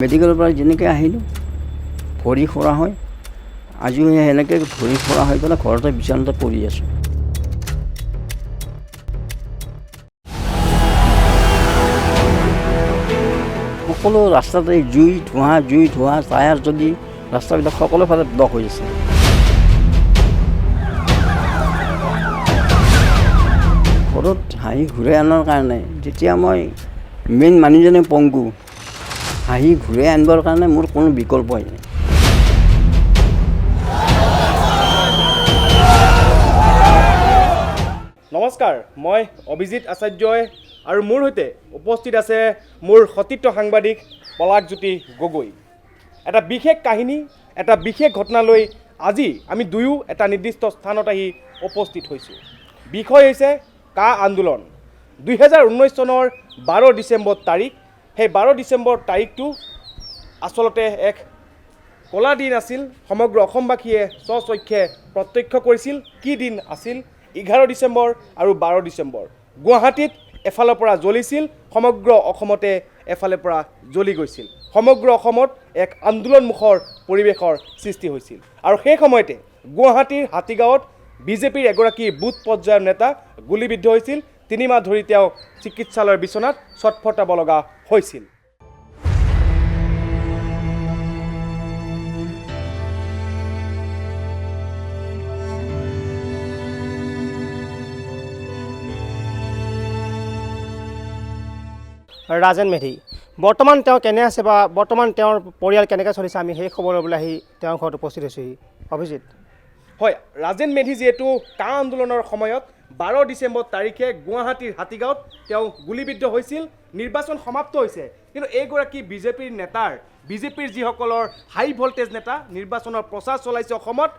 মেডিকেলৰ পৰা যেনেকৈ আহিলোঁ ভৰি খোৰা হয় আজিও সেনেকৈ ভৰি খোৰা হৈ পেলাই ঘৰতে বিচনাতে পৰি আছোঁ। সকলো ৰাস্তাতে জুই ধোঁৱা টায়াৰ জ্বলি ৰাস্তাবিলাক সকলো ফালে ব্লক হৈ আছে। ঘৰত হাঁহি ঘূৰাই আনাৰ কাৰণে যেতিয়া মই মেইন মানুহজনে পংগু হাঁহি ঘূৰাই আনিবৰ কাৰণে মোৰ কোনো বিকল্পই নাই। নমস্কাৰ, মই অভিজিত আচাৰ্যই আৰু মোৰ সৈতে উপস্থিত আছে মোৰ সতীৰ্থ সাংবাদিক পলাশজ্যোতি গগৈ। এটা বিশেষ কাহিনী, এটা বিশেষ ঘটনালৈ আজি আমি দুয়ো এটা নিৰ্দিষ্ট স্থানত আহি উপস্থিত হৈছোঁ। বিষয় হৈছে কা আন্দোলন। 2019 চনৰ 12 ডিচেম্বৰ তাৰিখ। সেই 12 ডিচেম্বৰ তাৰিখটো আচলতে এক কলা দিন আছিল। সমগ্ৰ অসমবাসীয়ে স্বচক্ষে প্ৰত্যক্ষ কৰিছিল কি দিন আছিল। 11 ডিচেম্বৰ আৰু 12 ডিচেম্বৰ গুৱাহাটীত এফালৰ পৰা জ্বলিছিল, সমগ্ৰ অসমতে এফালৰ পৰা জ্বলি গৈছিল। সমগ্ৰ অসমত এক আন্দোলনমুখৰ পৰিৱেশৰ সৃষ্টি হৈছিল। আৰু সেই সময়তে গুৱাহাটীৰ হাতীগাঁৱত বিজেপিৰ এগৰাকী বুথ পৰ্যায়ৰ নেতা গুলীবিদ্ধ হৈছিল। 3 মাহ ধৰি তেওঁ চিকিৎসালয়ৰ বিচনাত ছটফটাব লগা হৈছিল। ৰাজেন মেধি বৰ্তমান তেওঁ কেনে আছে বা বৰ্তমান তেওঁৰ পৰিয়াল কেনেকৈ চলিছে, আমি সেই খবৰ ল'বলৈ আহি তেওঁৰ ঘৰত উপস্থিত হৈছোঁহি। অভিজিত, হয়, ৰাজেন মেধি যিহেতু কা আন্দোলনৰ সময়ত 12 ডিচেম্বৰ তাৰিখে গুৱাহাটীৰ হাতীগাঁৱত তেওঁ গুলীবিদ্ধ হৈছিল। নিৰ্বাচন সমাপ্ত হৈছে, কিন্তু এইগৰাকী বিজেপিৰ নেতাৰ, বিজেপিৰ যিসকলৰ হাই ভল্টেজ নেতা নিৰ্বাচনৰ প্ৰচাৰ চলাইছে অসমত,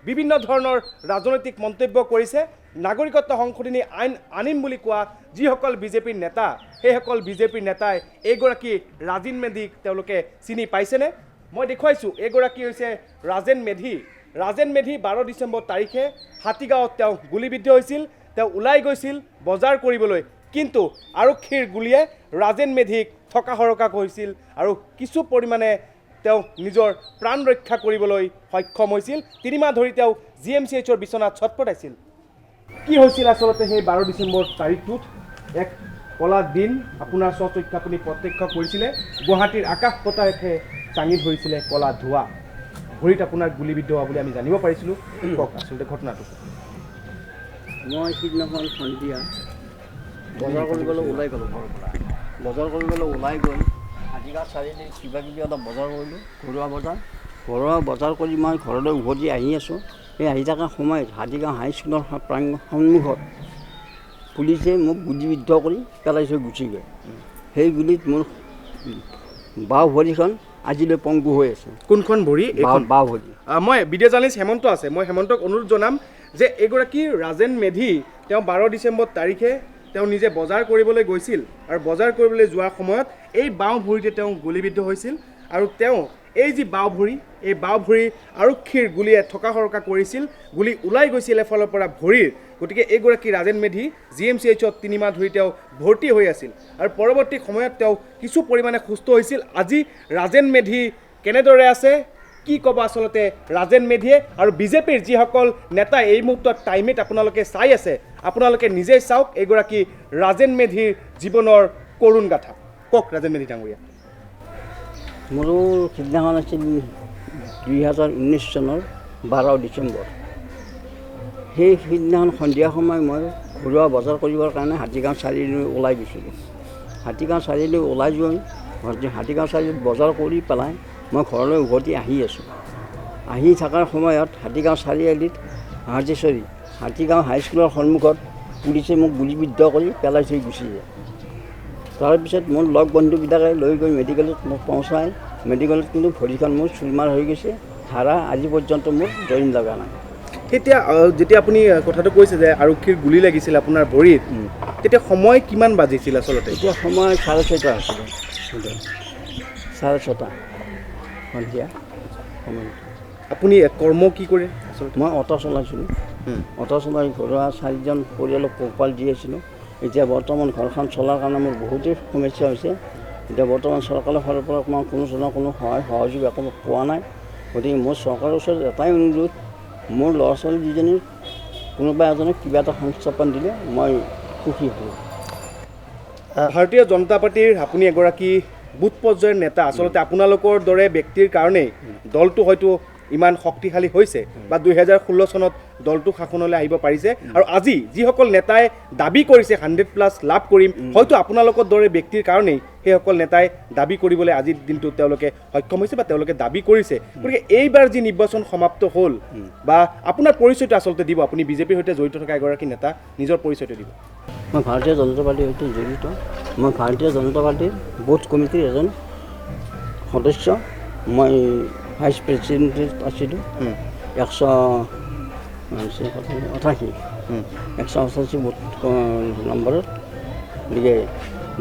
বিভিন্ন ধৰণৰ ৰাজনৈতিক মন্তব্য কৰিছে। নাগৰিকত্ব সংশোধনী আইন আনিম বুলি কোৱা যিসকল বিজেপিৰ নেতা, সেইসকল বিজেপিৰ নেতাই এইগৰাকী ৰাজেন মেধিক তেওঁলোকে চিনি পাইছেনে? মই দেখুৱাইছোঁ, এইগৰাকী হৈছে ৰাজেন মেধি। ৰাজেন মেধি 12 ডিচেম্বৰ তাৰিখে হাতীগাঁৱত তেওঁ গুলীবিদ্ধ হৈছিল। তেওঁ ওলাই গৈছিল বজাৰ কৰিবলৈ, কিন্তু আৰক্ষীৰ গুলীয়ে ৰাজেন মেধিক থকা সৰকা কৰিছিল আৰু কিছু পৰিমাণে তেওঁ নিজৰ প্ৰাণ ৰক্ষা কৰিবলৈ সক্ষম হৈছিল। 3 মাহ ধৰি তেওঁ GMCHৰ বিচনাত ছটফটাইছিল। কি হৈছিল আচলতে সেই 12 ডিচেম্বৰ তাৰিখটোত? এক কলা দিন আপোনাৰ স্বচক্ষে আপুনি প্ৰত্যক্ষ কৰিছিলে। গুৱাহাটীৰ আকাশ বতাহে চাঙি ধৰিছিলে কলা ধোঁৱা। ভৰিত আপোনাৰ গুলীবিদ্ধ হোৱা বুলি আমি জানিব পাৰিছিলোঁ। কওক আচলতে ঘটনাটো। মই সিদিনাখন সন্ধিয়া বজাৰ কৰিবলৈ ওলাই গ'লোঁ ঘৰৰ পৰা। বজাৰ কৰিবলৈ ওলাই গৈ হাতীগাঁও চাৰিআলিত কিবাকিবি অলপ বজাৰ কৰিলোঁ, ঘৰুৱা বজাৰ কৰি মই ঘৰলৈ উভতি আহি আছোঁ। সেই আহি থকা সময়ত হাতীগাঁও হাইস্কুলৰ সন্মুখত পুলিচে মোক গুলীবিদ্ধ কৰি পেলাই থৈ গুচি গ'ল। সেই গুলীত মোৰ বাওঁ ভৰিখন আজিলৈ পংগু হৈ আছে। কোনখন ভৰি? বাওঁ ভৰি। মই ভিডিঅ' জাৰ্নেলিষ্ট হেমন্ত আছে, মই হেমন্তক অনুৰোধ জনাম যে এইগৰাকী ৰাজেন মেধি তেওঁ 12 ডিচেম্বৰ তাৰিখে তেওঁ নিজে বজাৰ কৰিবলৈ গৈছিল আৰু বজাৰ কৰিবলৈ যোৱাৰ সময়ত এই বাওঁ ভৰিতে তেওঁ গুলীবিদ্ধ হৈছিল। আৰু তেওঁ এই যি বাওঁ ভৰি, এই বাওঁ ভৰি আৰক্ষীৰ গুলীয়ে থকা সৰকা কৰিছিল। গুলী ওলাই গৈছিল এফালৰ পৰা ভৰিৰ। গতিকে এইগৰাকী ৰাজেন মেধি GMCHত 3 মাহ ধৰি তেওঁ ভৰ্তি হৈ আছিল আৰু পৰৱৰ্তী সময়ত তেওঁ কিছু পৰিমাণে সুস্থ হৈছিল। আজি ৰাজেন মেধি কেনেদৰে আছে, কি ক'ব আচলতে ৰাজেন মেধিয়ে? আৰু বিজেপিৰ যিসকল নেতা এই মুহূৰ্তত টাইমেট আপোনালোকে চাই আছে, আপোনালোকে নিজেই চাওক এইগৰাকী ৰাজেন মেধিৰ জীৱনৰ কৰুণ গাথা। কওক ৰাজেন মেধি ডাঙৰীয়া। মোৰো সিদিনাখন আছিল 2019 চনৰ 12 ডিচেম্বৰ। সেই সিদিনাখন সন্ধিয়া সময় মই ঘৰুৱা বজাৰ কৰিবৰ কাৰণে হাতীগাঁও চাৰিআলিলৈ ওলাই গৈছিলোঁ। হাতীগাঁও চাৰিআলি ওলাই গৈ হাতীগাঁও চাৰিআলিত বজাৰ কৰি পেলাই মই ঘৰলৈ উভতি আহি আছোঁ। আহি থকাৰ সময়ত হাতীগাঁও চাৰিআলিত হাতীগাঁও হাইস্কুলৰ সন্মুখত পুলিচে মোক গুলীবিদ্ধ কৰি পেলাই থৈ গুচি যায়। তাৰপিছত মোৰ লগ বন্ধুবিলাকে লৈ গৈ মেডিকেলত মোক পहुঁচাই, মেডিকেলত কিন্তু ভৰিখন মোৰ চুৰমাৰ হৈ গৈছে। হাৰা আজি পৰ্যন্ত মোৰ জইন লগা নাই। তেতিয়া যেতিয়া আপুনি কথাটো কৈছে যে আৰক্ষীৰ গুলী লাগিছিল আপোনাৰ ভৰিত, তেতিয়া সময় কিমান বাজিছিল আচলতে? এতিয়া সময় 6:30 আছিলে, 6:30 সন্ধিয়া সময়। আপুনি কৰ্ম কি কৰে আচলতে? মই অটো চলাইছিলোঁ। অটো চলাই ঘৰুৱা 4জন পৰিয়ালক পোহপাল দি আছিলোঁ। এতিয়া বৰ্তমান ঘৰখন চলাৰ কাৰণে মোৰ বহুতেই সমস্যা হৈছে। এতিয়া বৰ্তমান চৰকাৰৰ ফালৰ পৰা অকণমান কোনো ধৰণৰ কোনো সহায় সহযোগ একো পোৱা নাই। গতিকে মোৰ চৰকাৰৰ ওচৰত এটাই অনুৰোধ, মোৰ ল'ৰা ছোৱালী দুজনীৰ কোনোবা এজনক কিবা এটা সংস্থাপন দিলে মই সুখী হ'লোঁ। ভাৰতীয় জনতা পাৰ্টীৰ আপুনি এগৰাকী বুথ পৰ্যায়ৰ নেতা। আচলতে আপোনালোকৰ দৰে ব্যক্তিৰ কাৰণেই দলটো হয়তো ইমান শক্তিশালী হৈছে বা 2016 চনত দলটো শাসনলৈ আহিব পাৰিছে। আৰু আজি যিসকল নেতাই দাবী কৰিছে 100+ লাভ কৰিম, হয়তো আপোনালোকৰ দৰে ব্যক্তিৰ কাৰণেই সেইসকল নেতাই দাবী কৰিবলৈ আজিৰ দিনটোত তেওঁলোকে সক্ষম হৈছে বা তেওঁলোকে দাবী কৰিছে। গতিকে এইবাৰ যি নিৰ্বাচন সমাপ্ত হ'ল বা আপোনাৰ পৰিচয়টো আচলতে দিব, আপুনি বিজেপিৰ সৈতে জড়িত থকা এগৰাকী নেতা, নিজৰ পৰিচয়টো দিব। মই ভাৰতীয় জনতা পাৰ্টীৰ সৈতে জড়িত। মই ভাৰতীয় জনতা পাৰ্টীৰ বুথ কমিটিৰ এজন সদস্য। মই ভাইচ প্ৰেচিডেণ্ট আছিলোঁ 188 বুথ নম্বৰত। গতিকে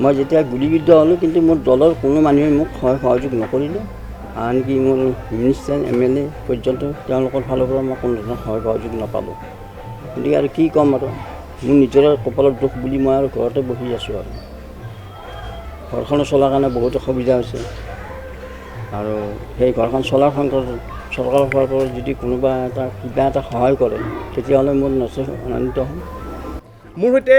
মই যেতিয়া গুলিবিদ্ধ হ'লোঁ, কিন্তু মোৰ দলৰ কোনো মানুহে মোক সহায় সহযোগ নকৰিলে। আনকি মোৰ মিনিষ্টাৰ MLA পৰ্যন্ত তেওঁলোকৰ ফালৰ পৰা মই কোনো ধৰণৰ সহায় সহযোগ নাপালোঁ। গতিকে আৰু কি ক'ম আৰু, মোৰ নিজৰে কপালৰ দুখ বুলি মই আৰু ঘৰতে বহি আছোঁ। আৰু ঘৰখন চলাৰ কাৰণে বহুত অসুবিধা হৈছে। আৰু সেই ঘৰখন চলাৰ ক্ষেত্ৰত চৰকাৰৰ ফালৰ পৰা যদি কোনোবা কিবা এটা সহায় কৰে, তেতিয়াহ'লে মোৰ নিশ্চয় আনন্দিত হ'ম। মোৰ সৈতে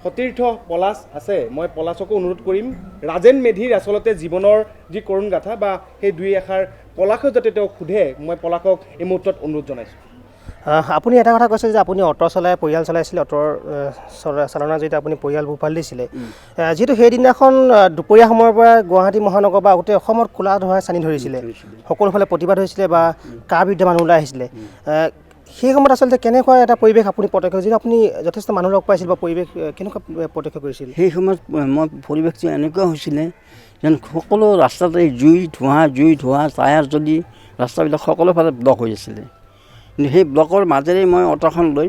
সতীৰ্থ পলাশ আছে। মই পলাশকো অনুৰোধ কৰিম, ৰাজেন মেধিৰ আচলতে জীৱনৰ যি কৰুণ গাথা বা সেই দুই এষাৰ পলাশেও যাতে তেওঁ সোধে, মই পলাশক এই মুহূৰ্তত অনুৰোধ জনাইছোঁ। আপুনি এটা কথা কৈছে যে আপুনি অটো চলাই পৰিয়াল চলাইছিলে, অটোৰ চালনাৰ জৰিয়তে আপুনি পৰিয়াল পোহপাল দিছিলে। যিহেতু সেইদিনাখন দুপৰীয়া সময়ৰ পৰা গুৱাহাটী মহানগৰ বা গোটেই অসমত ক'লা ধোঁৱাই চানি ধৰিছিলে, সকলোফালে প্ৰতিবাদ হৈছিলে বা কাৰ বিৰুদ্ধে মানুহ ওলাই আহিছিলে, সেই সময়ত আচলতে কেনেকুৱা এটা পৰিৱেশ আপুনি প্ৰত্যক্ষ, যিটো আপুনি যথেষ্ট মানুহ লগ পাইছিল বা পৰিৱেশ কেনেকুৱা প্ৰত্যক্ষ কৰিছিল? সেই সময়ত মই পৰিৱেশটো এনেকুৱা হৈছিলে যেন সকলো ৰাস্তাতে জুই ধোঁৱা টায়াৰ জ্বলি ৰাস্তাবিলাক সকলোফালে ব্লক হৈ আছিলে। কিন্তু সেই ব্লকৰ মাজেৰে মই অটোখন লৈ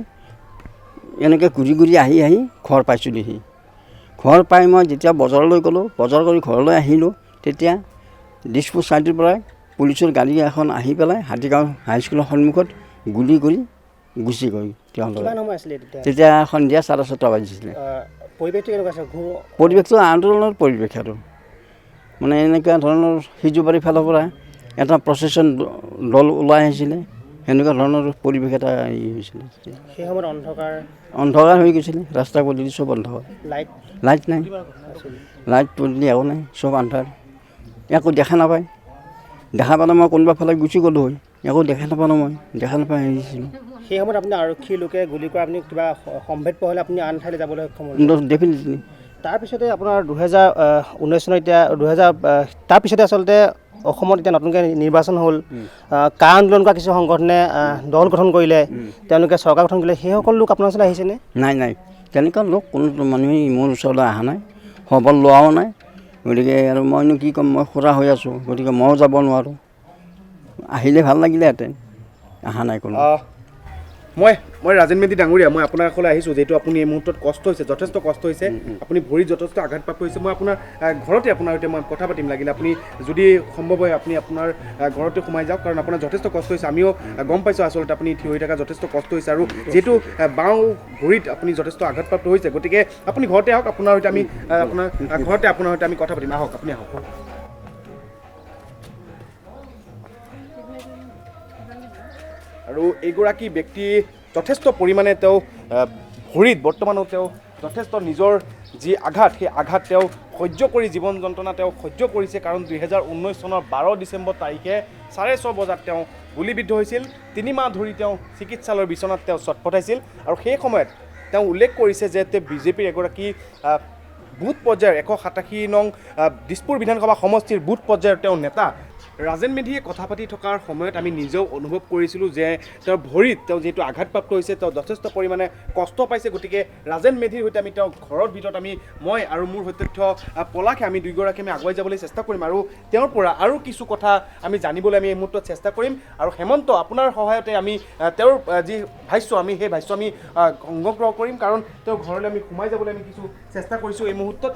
এনেকৈ ঘূৰি আহি ঘৰ পাইছোঁহি। ঘৰ পাই মই যেতিয়া বজাৰলৈ গ'লোঁ, বজাৰ কৰি ঘৰলৈ আহিলোঁ, তেতিয়া দিছপুৰ চাইডৰ পৰাই পুলিচৰ গাড়ী এখন আহি পেলাই হাতীগাঁও হাইস্কুলৰ সন্মুখত গুলি কৰি গুচি গ'ল তেওঁলোকে। তেতিয়া সন্ধিয়া 4:30 বাজিছিলে। পৰিৱেশটো কেনেকুৱা আছিল? পৰিৱেশটো আন্দোলনৰ পৰিৱেশ আৰু মানে এনেকুৱা ধৰণৰ সিজুবাৰীৰ ফালৰ পৰা এটা প্ৰচেছন দল ওলাই আহিছিলে, সেনেকুৱা ধৰণৰ পৰিৱেশ এটা হৈছিলে। সেই সময়ত অন্ধকাৰ হৈ গৈছিলে, ৰাস্তা পদূলি চব অন্ধকাৰ, লাইট নাই, লাইট পদূলি একো নাই, চব আন্ধাৰ, একো দেখা নাপায়। দেখা পালে মই কোনোবা ফালে গুচি গ'লোঁ হয়, একো দেখা নাপালোঁ, মই দেখা নাপাই আহিছিলোঁ। সেই সময়ত আপুনি আৰক্ষীৰ লোকে গুলি কৰা আপুনি কিবা সম্ভেদ পোৱা হ'লে আপুনি আন ঠাইলৈ যাবলৈ সক্ষম হ'ল? ডেফিনেটলি। তাৰপিছতে আপোনাৰ 2019 চনৰ এতিয়া তাৰপিছতে আচলতে অসমত এতিয়া নতুনকৈ নিৰ্বাচন হ'ল। কা আন্দোলন কৰা কিছু সংগঠনে দল গঠন কৰিলে, তেওঁলোকে চৰকাৰ গঠন কৰিলে, সেইসকল লোক আপোনাৰ ওচৰলৈ আহিছেনে? নাই, তেনেকুৱা লোক কোনো মানুহে মোৰ ওচৰলৈ অহা নাই, খবৰ লোৱাও নাই। গতিকে আৰু মইনো কি ক'ম, মই খুৰা হৈ আছোঁ, গতিকে ময়ো যাব নোৱাৰোঁ। আহিলে ভাল লাগিলেহেঁতেন, অহা নাই কোনো। মই ৰাজেন মেধি ডাঙৰীয়া, মই আপোনাৰ কাষলৈ আহিছোঁ, যিহেতু আপুনি এই মুহূৰ্তত কষ্ট হৈছে, যথেষ্ট কষ্ট হৈছে, আপুনি ভৰিত যথেষ্ট আঘাতপ্ৰাপ্ত হৈছে। মই আপোনাৰ ঘৰতে আপোনাৰ সৈতে মই কথা পাতিম লাগিলে, আপুনি যদি সম্ভৱ হয় আপুনি আপোনাৰ ঘৰতে সোমাই যাওক, কাৰণ আপোনাৰ যথেষ্ট কষ্ট হৈছে। আমিও গম পাইছোঁ আচলতে আপুনি থিয় হৈ থকা যথেষ্ট কষ্ট হৈছে, আৰু যিহেতু বাওঁ ভৰিত আপুনি যথেষ্ট আঘাতপ্ৰাপ্ত হৈছে, গতিকে আপুনি ঘৰতে আহক, আপোনাৰ সৈতে আমি কথা পাতিম। আহক, আপুনি আহক। আৰু এইগৰাকী ব্যক্তি যথেষ্ট পৰিমাণে তেওঁ ভৰিত বৰ্তমানো তেওঁ যথেষ্ট নিজৰ যি আঘাত, সেই আঘাত তেওঁ সহ্য কৰি জীৱন যন্ত্ৰণা তেওঁ সহ্য কৰিছে। কাৰণ 2019 চনৰ 12 ডিচেম্বৰ তাৰিখে 6:30 বজাত তেওঁ গুলীবিদ্ধ হৈছিল। 3 মাহ ধৰি তেওঁ চিকিৎসালয়ৰ বিচনাত তেওঁ ছটফটাইছিল। আৰু সেই সময়ত তেওঁ উল্লেখ কৰিছে যে তেওঁ বিজেপিৰ এগৰাকী বুথ পৰ্যায়ৰ 187 নং দিছপুৰ বিধানসভা সমষ্টিৰ বুথ পৰ্যায়ৰ তেওঁ নেতা। ৰাজেন মেধিয়ে কথা পাতি থকাৰ সময়ত আমি নিজেও অনুভৱ কৰিছিলোঁ যে তেওঁৰ ভৰিত তেওঁ যিহেতু আঘাতপ্ৰাপ্ত হৈছে, তেওঁ যথেষ্ট পৰিমাণে কষ্ট পাইছে। গতিকে ৰাজেন মেধিৰ সৈতে আমি তেওঁ ঘৰৰ ভিতৰত মই আৰু মোৰ সতীৰ্থ পলাশে আমি দুয়োগৰাকী আগুৱাই যাবলৈ চেষ্টা কৰিম, আৰু তেওঁৰ পৰা আৰু কিছু কথা আমি জানিবলৈ আমি এই মুহূৰ্তত চেষ্টা কৰিম। আৰু হেমন্ত, আপোনাৰ সহায়তে আমি তেওঁৰ যি ভাষ্য, সেই ভাষ্য আমি সংগ্ৰহ কৰিম, কাৰণ তেওঁৰ ঘৰলৈ আমি সোমাই যাবলৈ আমি কিছু চেষ্টা কৰিছোঁ এই মুহূৰ্তত।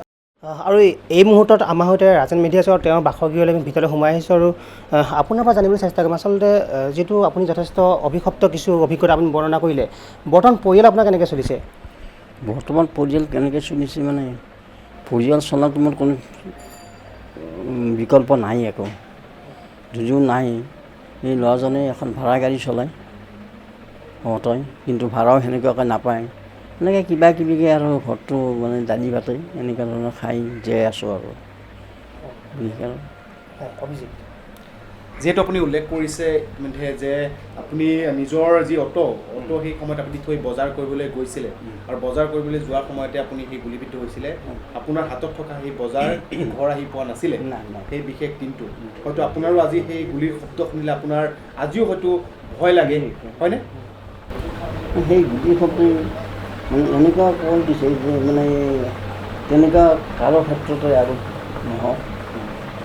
আৰু এই মুহূৰ্তত আমাৰ সৈতে ৰাজেন মেধি আছে, তেওঁৰ বাসগৃহলৈ আমি ভিতৰলৈ সোমাই আহিছোঁ। আৰু আপোনাৰ পৰা জানিবলৈ চেষ্টা কৰিম, আচলতে যিটো আপুনি যথেষ্ট অভিশপ্ত কিছু অভিজ্ঞতা আপুনি বৰ্ণনা কৰিলে, বৰ্তমান পৰিয়াল আপোনাৰ কেনেকৈ চলিছে? বৰ্তমান পৰিয়াল কেনেকৈ চলিছে মানে, পৰিয়াল চলাটো মোৰ কোনো বিকল্প নাই একো, যদিও নাই। এই ল'ৰাজনে এখন ভাড়া গাড়ী চলায় অটয়, কিন্তু ভাড়াও সেনেকুৱাকৈ নাপায়। এনেকৈ কিবা কিবিকৈ আৰু ঘৰটো মানে দালি ভাতে এনেকুৱা ধৰণৰ খাই জীয়াই আছোঁ আৰু বিশেষ। অভিজিত, যিহেতু আপুনি উল্লেখ কৰিছে ইতিমধ্যে যে আপুনি নিজৰ যি অটো সেই সময়ত আপুনি থৈ বজাৰ কৰিবলৈ গৈছিলে, আৰু বজাৰ কৰিবলৈ যোৱাৰ সময়তে আপুনি সেই গুলীবিদ্ধ হৈছিলে। আপোনাৰ হাতত থকা সেই বজাৰ ঘৰ আহি পোৱা নাছিলে সেই বিশেষ দিনটো। হয়তো আপোনাৰো আজি সেই গুলিৰ শব্দ শুনিলে আপোনাৰ আজিও হয়তো ভয় লাগে, হয়নে? সেই গুটি শব্দ মানে এনেকুৱা কৈ দিছে যে মানে তেনেকুৱা কাৰো ক্ষেত্ৰতে আৰু নহওক,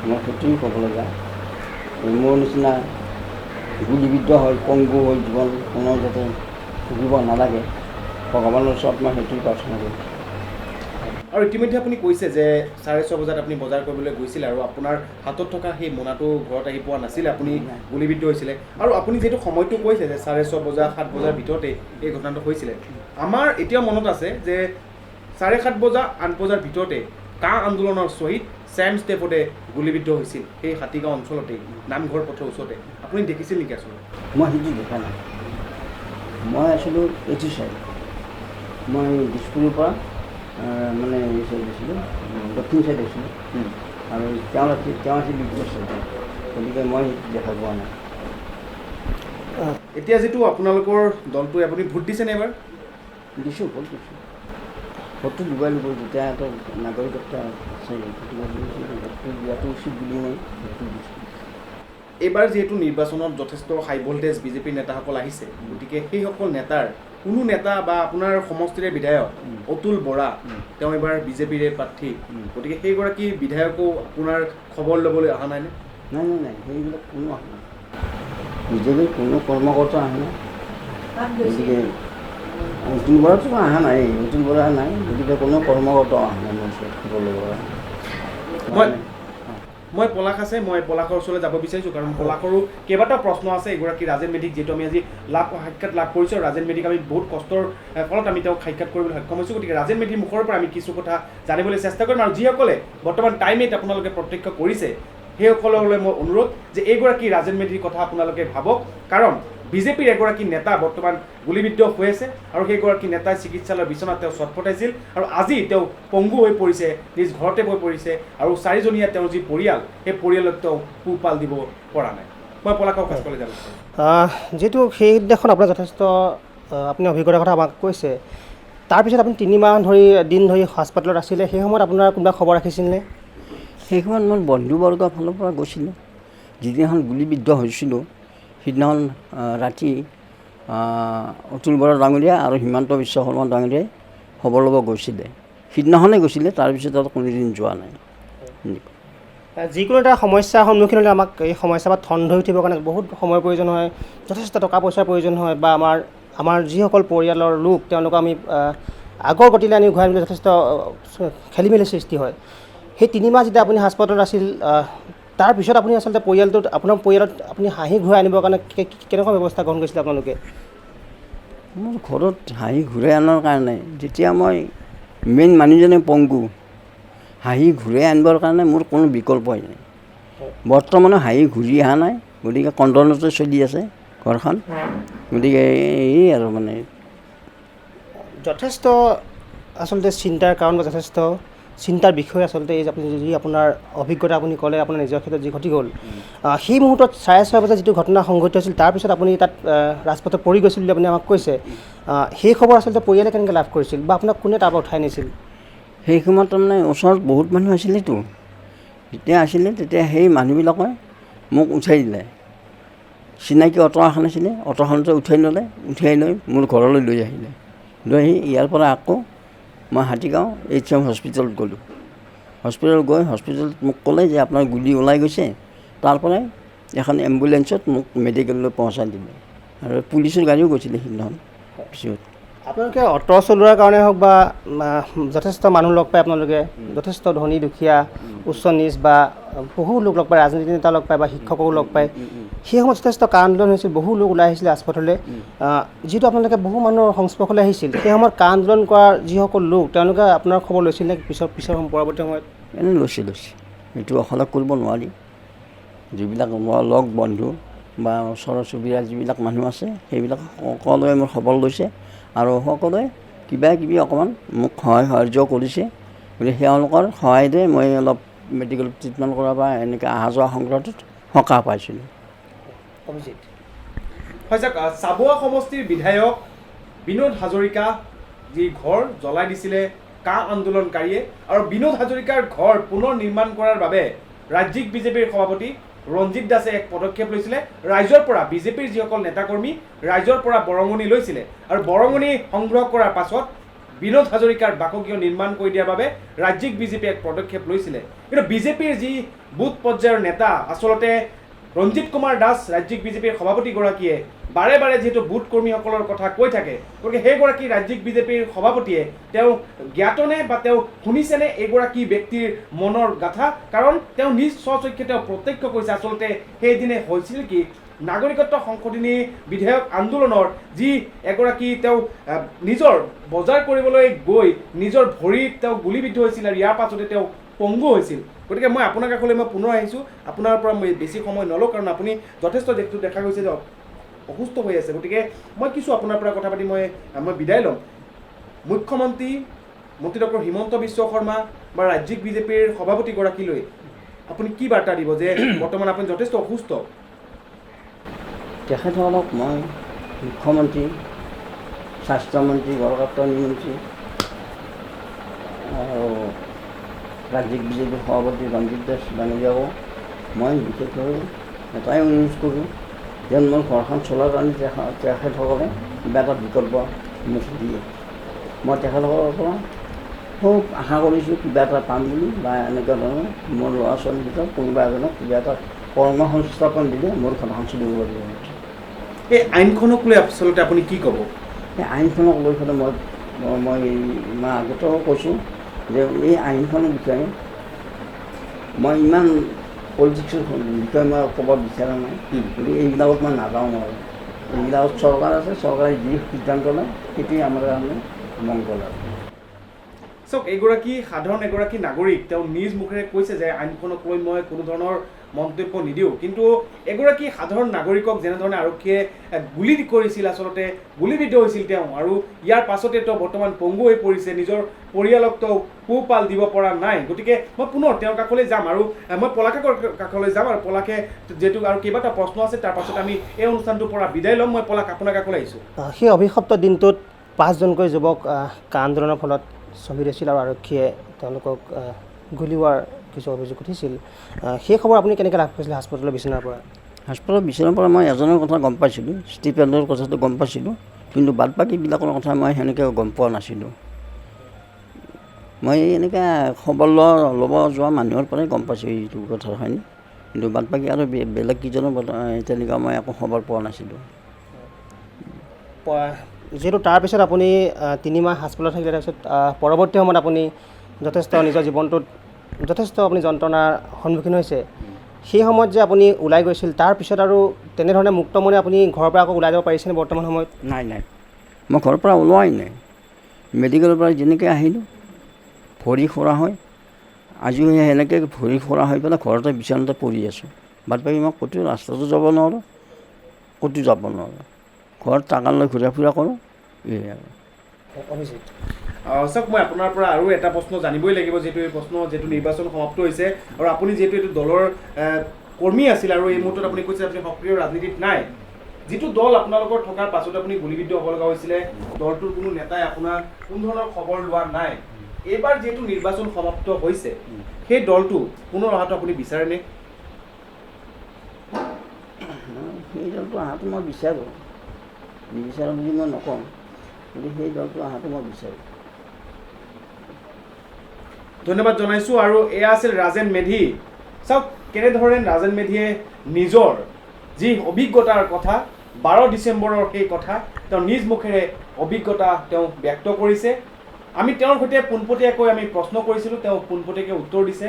মই সেইটোৱে ক'বলৈ যাওঁ। মোৰ নিচিনা গুলিবিদ্ধ হৈ পংগু হৈ জীৱন কোনো যাতে ভুগিব নালাগে, ভগৱানৰ ওচৰত মই সেইটোৱে প্ৰাৰ্থনা কৰিছোঁ। আৰু ইতিমধ্যে আপুনি কৈছে যে 6:30 বজাত আপুনি বজাৰ কৰিবলৈ গৈছিলে আৰু আপোনাৰ হাতত থকা সেই মোনাটো ঘৰত আহি পোৱা নাছিলে, আপুনি গুলীবিদ্ধ হৈছিলে। আৰু আপুনি যিহেতু সময়টো কৈছে যে 6:30 বজা 7 বজাৰ ভিতৰতে এই ঘটনাটো হৈছিলে, আমাৰ এতিয়াও মনত আছে যে 7:30 বজা 8 বজাৰ ভিতৰতে কা আন্দোলনৰ শ্বহীদ চেম ষ্টেফৰ্ডে গুলীবিদ্ধ হৈছিল সেই হাতীগাঁও অঞ্চলতেই, নামঘৰ পথৰ ওচৰতে। আপুনি দেখিছিল নেকি আচলতে? মই সেইটো দেখা নাই। মই আছিলোঁ এইটো চাইড, মই দিছপুৰৰ পৰা মানে এই চাইড আছিলোঁ, দক্ষিণ চাইড আছিলোঁ, আৰু তেওঁ আছিল বিপদ চাইড, গতিকে মই দেখা পোৱা নাই। এতিয়া যিটো আপোনালোকৰ দলটোৱে আপুনি ভোট দিছেনে এবাৰ? দিছোঁ, ভোট দিছোঁ। ভোটটো দিবই লাগিব, যেতিয়া এটা নাগৰিকত্ব আছে, ভোটটো দিয়াটো উচিত বুলি মই ভোটটো দিছোঁ। এইবাৰ যিহেতু নিৰ্বাচনত যথেষ্ট হাই ভল্টেজ বিজেপিৰ নেতাসকল আহিছে, গতিকে সেইসকল নেতাৰ কোনো নেতা বা আপোনাৰ সমষ্টিৰে বিধায়ক অতুল বৰা, তেওঁ এইবাৰ বিজেপিৰে প্ৰাৰ্থী, গতিকে সেইগৰাকী বিধায়কো আপোনাৰ খবৰ ল'বলৈ অহা নাইনে? নাই, সেইবিলাক কোনো অহা নাই। বিজেপিৰ কোনো কৰ্মকৰ্তা অহা নাই, গতিকে অতুল বৰাটো অহা নাই, গতিকে কোনো কৰ্মকৰ্তা অহা নাই মোৰ ওচৰত খবৰ ল'ব। মই পলাশ আছে, মই পলাশৰ ওচৰলৈ যাব বিচাৰিছোঁ, কাৰণ পলাশৰো কেইবাটাও প্ৰশ্ন আছে। এগৰাকী ৰাজেন মেধিক যিহেতু আমি আজি সাক্ষাৎ লাভ কৰিছোঁ, আৰু ৰাজেন মেধিক আমি বহুত কষ্টৰ ফলত আমি তেওঁক সাক্ষাৎ কৰিবলৈ সক্ষম হৈছোঁ, গতিকে ৰাজেন মেধিৰ মুখৰ পৰা আমি কিছু কথা জানিবলৈ চেষ্টা কৰিম। আৰু যিসকলে বৰ্তমান টাইমেট আপোনালোকে প্ৰত্যক্ষ কৰিছে, সেইসকললৈ মই অনুৰোধ যে এইগৰাকী ৰাজেন মেধিৰ কথা আপোনালোকে ভাবক, কাৰণ বিজেপিৰ এগৰাকী নেতা বৰ্তমান গুলীবিদ্ধ হৈ আছে, আৰু সেইগৰাকী নেতাই চিকিৎসালয়ৰ বিচনাত তেওঁ চটফটাইছিল, আৰু আজি তেওঁ পংগু হৈ পৰিছে, নিজ ঘৰতে হৈ পৰিছে, আৰু 4জনীয়া তেওঁৰ যি পৰিয়াল, সেই পৰিয়ালক তেওঁ পোহপাল দিব পৰা নাই। মই পলাশক কাষলৈ যাব বিচাৰোঁ। যিহেতু সেইদিনাখন আপোনাৰ যথেষ্ট আপুনি অভিজ্ঞতাৰ কথা আমাক কৈছে, তাৰপিছত আপুনি 3 মাহ দিন ধৰি হাস্পাতালত আছিলে, সেই সময়ত আপোনাৰ কোনোবা খবৰ ৰাখিছিলনে? সেই সময়ত মোৰ বন্ধুবৰ্গৰ ফালৰ পৰা গৈছিলোঁ। যিদিনাখন গুলীবিদ্ধ হৈছিলোঁ সিদিনাখন ৰাতি অতুল বৰা ডাঙৰীয়া আৰু হিমন্ত বিশ্ব শৰ্মা ডাঙৰীয়াই খবৰ ল'ব গৈছিলে, সিদিনাখনেই গৈছিলে, তাৰপিছত আৰু কোনোদিন যোৱা নাই। যিকোনো এটা সমস্যাৰ সন্মুখীন হ'লে আমাক এই সমস্যাৰ পৰা ঠন ধৰি উঠিবৰ কাৰণে বহুত সময়ৰ প্ৰয়োজন হয়, যথেষ্ট টকা পইচাৰ প্ৰয়োজন হয়, বা আমাৰ যিসকল পৰিয়ালৰ লোক তেওঁলোকক আমি আগৰ গতিলৈ আনি ঘূৰাই আনিবলৈ যথেষ্ট খেলি মেলি সৃষ্টি হয়। সেই 3 মাহ যেতিয়া আপুনি হাস্পাতালত আছিল, তাৰপিছত আপুনি আচলতে আপোনাৰ পৰিয়ালত আপুনি হাঁহি ঘূৰাই আনিবৰ কাৰণে কেনেকুৱা ব্যৱস্থা গ্ৰহণ কৰিছিলে আপোনালোকে? মোৰ ঘৰত হাঁহি ঘূৰাই আনাৰ কাৰণে যেতিয়া মই মেইন মানুহজনে পংগু, হাঁহি ঘূৰাই আনিবৰ কাৰণে মোৰ কোনো বিকল্পই নাই। বৰ্তমানে হাঁহি ঘূৰি অহা নাই, গতিকে কণ্ট্ৰলতে চলি আছে ঘৰখন, গতিকে এই আৰু মানে যথেষ্ট আচলতে চিন্তাৰ কাৰণ বা যথেষ্ট চিন্তাৰ বিষয় আচলতে এই আপুনি যি আপোনাৰ অভিজ্ঞতা আপুনি ক'লে আপোনাৰ নিজৰ ক্ষেত্ৰত যি ঘটি গ'ল, সেই মুহূৰ্তত 6:30 বজাত যিটো ঘটনা সংঘটিত হৈছিল, তাৰপিছত আপুনি তাত ৰাজপথত পৰি গৈছিল বুলি আপুনি আমাক কৈছে, সেই খবৰ আচলতে পৰিয়ালে কেনেকৈ লাভ কৰিছিল বা আপোনাক কোনে তাৰ পৰা উঠাই নিছিল? সেই সময়ত তাৰমানে ওচৰত বহুত মানুহ আছিলেতো, যেতিয়া আছিলে তেতিয়া সেই মানুহবিলাকে মোক উঠাই দিলে। চিনাকি অটো এখন আছিলে, অটোখনতে উঠাই লৈ মোৰ ঘৰলৈ লৈ আহিলে। লৈ আহি ইয়াৰ পৰা আকৌ মই হাতীগাঁও HM হস্পিটেলত গ'লোঁ। হস্পিটেলত মোক ক'লে যে আপোনাৰ গুলি ওলাই গৈছে, তাৰ পৰাই এখন এম্বুলেঞ্চত মোক মেডিকেললৈ পহুচাই দিলে, আৰু পুলিচৰ গাড়ীও গৈছিলে সিদিনাখন। পিছত আপোনালোকে অটো চলোৱাৰ কাৰণে হওক বা যথেষ্ট মানুহ লগ পায়, আপোনালোকে যথেষ্ট ধনী দুখীয়া উচ্চ নিচ বা বহু লোক লগ পায়, ৰাজনীতি নেতা লগ পায় বা শিক্ষকো লগ পায়। সেই সময়ত যথেষ্ট কা আন্দোলন হৈছিল, বহু লোক ওলাই আহিছিলে ৰাজপথলৈ, যিটো আপোনালোকে বহু মানুহৰ সংস্পৰ্শলৈ আহিছিল। সেই সময়ত কা আন্দোলন কৰা যিসকল লোক তেওঁলোকে আপোনাৰ খবৰ লৈছিল নে পিছৰ পৰৱৰ্তী সময়ত? এনেই লৈছে। সেইটো অকলে কৰিব নোৱাৰি। যিবিলাক মোৰ লগ বন্ধু বা ওচৰৰ চুবুৰীয়া যিবিলাক মানুহ আছে সেইবিলাক সকলোৱে মোৰ খবৰ লৈছে আৰু সকলোৱে কিবা কিবি অকণমান মোক সহায় সাহাৰ্য কৰিছে। গতিকে তেওঁলোকৰ সহায়তে মই অলপ মেডিকেল ট্ৰিটমেণ্ট কৰা বা এনেকৈ অহা যোৱা সংক্ৰান্তত সকাহ পাইছিলোঁ। অভিজিত হয় চাওক, চাবুৱা সমষ্টিৰ বিধায়ক বিনোদ হাজৰিকা যি ঘৰ জ্বলাই দিছিলে কা আন্দোলনকাৰীয়ে, আৰু বিনোদ হাজৰিকাৰ ঘৰ পুনৰ নিৰ্মাণ কৰাৰ বাবে ৰাজ্যিক বিজেপিৰ সভাপতি ৰঞ্জিত দাসে এক পদক্ষেপ লৈছিলে। ৰাইজৰ পৰা বিজেপিৰ যিসকল নেতাকৰ্মী ৰাইজৰ পৰা বৰঙণি লৈছিলে আৰু বৰঙণি সংগ্ৰহ কৰাৰ পাছত বিনোদ হাজৰিকাৰ বাসগৃহ নিৰ্মাণ কৰি দিয়াৰ বাবে ৰাজ্যিক বিজেপিয়ে এক পদক্ষেপ লৈছিলে। কিন্তু বিজেপিৰ যি বুথ পৰ্যায়ৰ নেতা আচলতে ৰঞ্জিত কুমাৰ দাস ৰাজ্যিক বিজেপিৰ সভাপতিগৰাকীয়ে বাৰে বাৰে যিহেতু বুথ কৰ্মীসকলৰ কথা কৈ থাকে, গতিকে সেইগৰাকী ৰাজ্যিক বিজেপিৰ সভাপতিয়ে তেওঁ জ্ঞাতনে বা তেওঁ শুনিছেনে এইগৰাকী ব্যক্তিৰ মনৰ গাথা? কাৰণ তেওঁ নিজ স্বচক্ষে তেওঁ প্ৰত্যক্ষ কৰিছে আচলতে সেইদিনে হৈছিল কি নাগৰিকত্ব সংশোধনী বিধেয়ক আন্দোলনৰ যি এগৰাকী তেওঁ নিজৰ বজাৰ কৰিবলৈ গৈ নিজৰ ভৰিত তেওঁ গুলীবিদ্ধ হৈছিল আৰু ইয়াৰ পাছতে তেওঁ পংগু হৈছিল। গতিকে মই আপোনাৰ কাষলৈ মই পুনৰ আহিছোঁ, আপোনাৰ পৰা মই বেছি সময় নলওঁ কাৰণ আপুনি যথেষ্ট যিটো দেখা গৈছে যে অসুস্থ হৈ আছে। গতিকে মই কিছু আপোনাৰ পৰা কথা পাতি মই বিদায় ল'ম। মুখ্যমন্ত্ৰী ডক্টৰ হিমন্ত বিশ্ব শৰ্মা বা ৰাজ্যিক বিজেপিৰ সভাপতিগৰাকীলৈ আপুনি কি বাৰ্তা দিব যে বৰ্তমান আপুনি যথেষ্ট অসুস্থ? তেখেতসকলক মই মুখ্যমন্ত্ৰী, স্বাস্থ্যমন্ত্ৰী, গণকাপ্তানী মন্ত্ৰী আৰু ৰাজ্যিক বিজেপিৰ সভাপতি ৰঞ্জিত দাস ডাঙৰীয়াকো মই বিশেষভাৱে এটাই অনুৰোধ কৰোঁ যেন মোৰ ঘৰখন চলাৰ কাৰণে তেখেতসকলে কিবা এটা বিকল্প মোক দিয়ে। মই তেখেতসকলৰ পৰা খুব আশা কৰিছোঁ কিবা এটা পাম বুলি, বা এনেকুৱা ধৰণৰ মোৰ ল'ৰা ছোৱালীৰ ভিতৰত কোনোবা এজনক কিবা এটা কৰ্ম সংস্থাপন দিলে মোৰ ঘৰখন চলিব পাৰিব। এই আইনখনক লৈ আচলতে আপুনি কি ক'ব? এই আইনখনক লৈ পেলাই মই আগতেও কৈছোঁ যে এই আইনখনৰ বিষয়ে মই ইমান পলিটিক্সৰ বিষয়ে মই ক'ব বিচৰা নাই, গতিকে এইবিলাকত মই নাযাওঁ নোৱাৰোঁ। এইবিলাকত চৰকাৰ আছে, চৰকাৰে যি সিদ্ধান্ত লয় সেইটোৱে আমাৰ কাৰণে মংগল আৰু। চাওক, সাধাৰণ এগৰাকী নাগৰিক তেওঁ নিজ মুখেৰে কৈছে যে আইনখনক লৈ মই কোনো ধৰণৰ মন্তব্য নিদিওঁ, কিন্তু এগৰাকী সাধাৰণ নাগৰিকক যেনেধৰণে আৰক্ষীয়ে গুলি কৰিছিল, আচলতে গুলীবিদ্ধ হৈছিল তেওঁ, আৰু ইয়াৰ পাছতে তেওঁ বৰ্তমান পংগু হৈ পৰিছে, নিজৰ পৰিয়ালক তেওঁ পোহপাল দিব পৰা নাই। গতিকে মই পুনৰ তেওঁৰ কাষলৈ যাম আৰু মই পলাশৰ কাষলৈ যাম, আৰু পলাশে যিহেতু আৰু কেইবাটা প্ৰশ্ন আছে তাৰ পাছত আমি এই অনুষ্ঠানটোৰ পৰা বিদায় ল'ম। মই পলাশ আপোনাৰ কাষলৈ আহিছোঁ। সেই অভিশপ্ত দিনটোত 5জনকৈ যুৱক কা আন্দোলনৰ ফলত শ্বহীদ হৈছিল আৰু আৰক্ষীয়ে তেওঁলোকক গুলীওৱাৰ কিছু অভিযোগ উঠিছিল। সেই খবৰ আপুনি কেনেকৈ লাভ কৰিছিলে হাস্পতালৰ বিচনাৰ পৰা? হাস্পতালৰ বিচনাৰ পৰা মই এজনৰ কথা গম পাইছিলোঁ, ষ্টিফেনৰ কথাটো গম পাইছিলোঁ, কিন্তু বাদ বাকীবিলাকৰ কথা মই সেনেকৈ গম পোৱা নাছিলোঁ। মই এনেকৈ খবৰ ল'ব যোৱা মানুহৰ পৰাই গম পাইছোঁ এইটো কথাখিনি, কিন্তু বাদ বাকী আৰু বেলেগ কেইজনৰ তেনেকুৱা মই একো খবৰ পোৱা নাছিলোঁ। যিহেতু তাৰপিছত আপুনি 3 মাহ হাস্পতালত থাকিলে, তাৰপিছত পৰৱৰ্তী সময়ত আপুনি যথেষ্ট নিজৰ জীৱনটোত যথেষ্ট আপুনি যন্ত্ৰণাৰ সন্মুখীন হৈছে, সেই সময়ত যে আপুনি ওলাই গৈছিল তাৰপিছত আৰু তেনেধৰণে মুক্তমনে আপুনি ঘৰৰ পৰা আকৌ ওলাই যাব পাৰিছেনে বৰ্তমান সময়ত? নাই, মই ঘৰৰ পৰা ওলোৱাই নাই। মেডিকেলৰ পৰা যেনেকৈ আহিলোঁ ভৰি খোৰা হয়, আজিও সেনেকৈ ভৰি খোৰা হৈ পেলাই ঘৰতে বিচনাতে পৰি আছোঁ। বাদ বাকী মই ক'তো ৰাস্তাটো যাব নোৱাৰোঁ, ক'তো যাব নোৱাৰোঁ, ঘৰত টাকা লৈ ঘূৰা ফুৰা কৰোঁ, এই আৰু। অভিজিত চাওক, মই আপোনাৰ পৰা আৰু এটা প্ৰশ্ন জানিবই লাগিব, যিহেতু এই প্ৰশ্ন যিহেতু নিৰ্বাচন সমাপ্ত হৈছে আৰু আপুনি যিহেতু এইটো দলৰ কৰ্মী আছিল আৰু এই মুহূৰ্তত আপুনি কৈছে আপুনি সক্ৰিয় ৰাজনীতিত নাই, যিটো দল আপোনালোকৰ থকাৰ পাছত আপুনি গুলীবিদ্ধ হ'ব লগা হৈছিলে, দলটোৰ কোনো নেতাই আপোনাৰ কোনো ধৰণৰ খবৰ লোৱা নাই। এইবাৰ যিহেতু নিৰ্বাচন সমাপ্ত হৈছে, সেই দলটো পুনৰ অহাটো আপুনি বিচাৰেনে? সেই দলটো অহাটো মই বিচাৰোঁ, নিবিচাৰোঁ বুলি মই নকওঁ, কিন্তু সেই দলটো অহাটো মই বিচাৰোঁ। ধন্যবাদ জনাইছোঁ। আৰু এয়া আছিল ৰাজেন মেধি। চাওক কেনেধৰণে ৰাজেন মেধিয়ে নিজৰ যি অভিজ্ঞতাৰ কথা, 12 ডিচেম্বৰৰ সেই কথা তেওঁ নিজ মুখেৰে অভিজ্ঞতা তেওঁ ব্যক্ত কৰিছে। আমি তেওঁৰ সৈতে পোনপটীয়াকৈ আমি প্ৰশ্ন কৰিছিলোঁ, তেওঁ পোনপটীয়াকৈ উত্তৰ দিছে।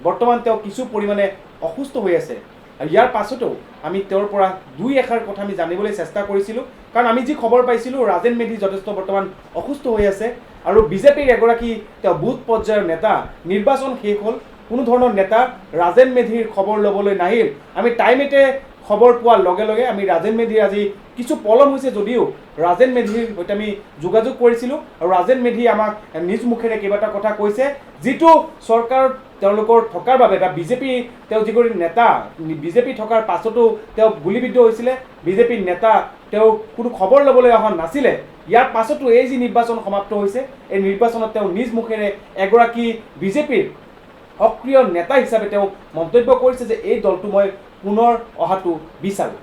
বৰ্তমান তেওঁ কিছু পৰিমাণে অসুস্থ হৈ আছে, আৰু ইয়াৰ পাছতো আমি তেওঁৰ পৰা 2 এষাৰ কথা আমি জানিবলৈ চেষ্টা কৰিছিলোঁ, কাৰণ আমি যি খবৰ পাইছিলোঁ ৰাজেন মেধি যথেষ্ট বৰ্তমান অসুস্থ হৈ আছে, আৰু বিজেপিৰ এগৰাকী তেওঁ বুথ পৰ্যায়ৰ নেতা, নিৰ্বাচন শেষ হ'ল, কোনো ধৰণৰ নেতা ৰাজেন মেধিৰ খবৰ ল'বলৈ নাহিল। আমি টাইমেটে খবৰ পোৱাৰ লগে লগে আমি ৰাজেন মেধিৰ আজি কিছু পলম হৈছে যদিও ৰাজেন মেধিৰ সৈতে আমি যোগাযোগ কৰিছিলোঁ আৰু ৰাজেন মেধি আমাক নিজ মুখেৰে কেইবাটা কথা কৈছে, যিটো চৰকাৰত তেওঁলোকৰ থকাৰ বাবে বা বিজেপি তেওঁ যিগৰাকী নেতা বিজেপি থকাৰ পাছতো তেওঁ গুলীবিদ্ধ হৈছিলে, বিজেপিৰ নেতা তেওঁ কোনো খবৰ ল'বলৈ অহা নাছিলে। ইয়াৰ পাছতো এই যি নিৰ্বাচন সমাপ্ত হৈছে, এই নিৰ্বাচনত তেওঁ নিজ মুখেৰে এগৰাকী বিজেপিৰ সক্ৰিয় নেতা হিচাপে তেওঁ মন্তব্য কৰিছে যে এই দলটো মই পুনৰ অহাটো বিচাৰোঁ।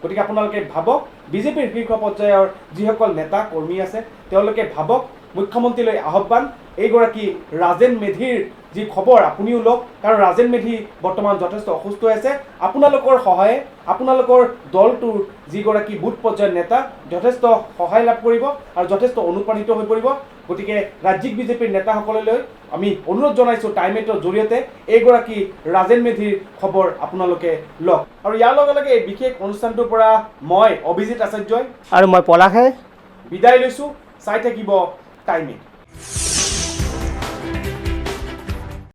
গতিকে আপোনালোকে ভাবক, বিজেপিৰ শীৰ্ষ পৰ্যায়ৰ যিসকল নেতা কৰ্মী আছে তেওঁলোকে ভাবক, মুখ্যমন্ত্ৰীলৈ আহ্বান, এইগৰাকী ৰাজেন মেধিৰ যি খবৰ আপুনিও লওক, কাৰণ ৰাজেন মেধি বৰ্তমান যথেষ্ট অসুস্থ হৈ আছে। আপোনালোকৰ সহায়ে আপোনালোকৰ দলটোৰ যিগৰাকী বুথ পৰ্যায়ৰ নেতা যথেষ্ট সহায় লাভ কৰিব আৰু যথেষ্ট অনুপ্ৰাণিত হৈ পৰিব। গতিকে ৰাজ্যিক বিজেপিৰ নেতাসকললৈ আমি অনুৰোধ জনাইছোঁ, টাইমেটৰ জৰিয়তে এইগৰাকী ৰাজেন মেধিৰ খবৰ আপোনালোকে লওক। আৰু ইয়াৰ লগে লগে এই বিশেষ অনুষ্ঠানটোৰ পৰা মই অভিজিত আচাৰ্যই আৰু মই পলাশে বিদায় লৈছোঁ। চাই থাকিব টাইমেট।